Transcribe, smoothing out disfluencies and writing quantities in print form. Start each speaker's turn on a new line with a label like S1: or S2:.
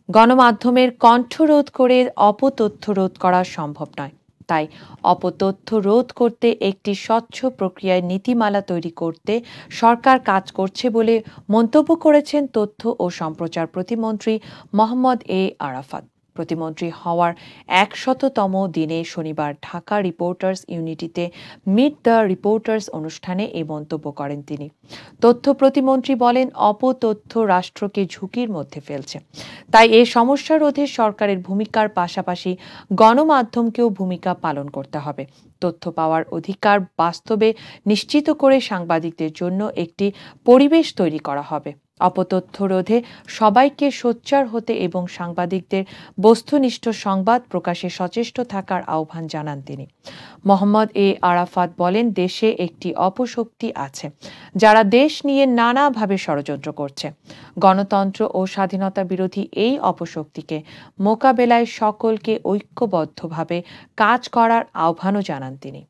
S1: গণমাধ্যমের কণ্ঠ রোধ করে অপতথ্য রোধ করা সম্ভব নয়। তাই অপতথ্য রোধ করতে একটি স্বচ্ছ প্রক্রিয়ায় নীতিমালা তৈরি করতে সরকার কাজ করছে বলে মন্তব্য করেছেন তথ্য ও সম্প্রচার প্রতিমন্ত্রী মোহাম্মদ এ আরাফাত। প্রতিমন্ত্রী হওয়ার ১০০তম দিনে শনিবার ঢাকা রিপোর্টার্স ইউনিটিতে মিট দ্য রিপোর্টার্স অনুষ্ঠানে এই মন্তব্য করেন তিনি। তথ্য প্রতিমন্ত্রী বলেন, অপতথ্য রাষ্ট্রকে ঝুঁকির মধ্যে ফেলছে। তাই এ সমস্যা রোধে সরকারের ভূমিকার পাশাপাশি গণমাধ্যমকেও ভূমিকা পালন করতে হবে। তথ্য পাওয়ার অধিকার বাস্তবে নিশ্চিত করে সাংবাদিকদের জন্য একটি পরিবেশ তৈরি করা হবে। অপতথ্য রোধে সবাইকে সোচ্চার হতে এবং সাংবাদিকদের বস্তুনিষ্ঠ সংবাদ প্রকাশে সচেষ্ট থাকার আহ্বান জানান তিনি। মোহাম্মদ এ আরাফাত বলেন, দেশে একটি অপশক্তি আছে যারা দেশ নিয়ে নানাভাবে ষড়যন্ত্র করছে। গণতন্ত্র ও স্বাধীনতা বিরোধী এই অপশক্তিকে মোকাবেলায় সকলকে ঐক্যবদ্ধভাবে কাজ করার আহ্বানও জানান তিনি।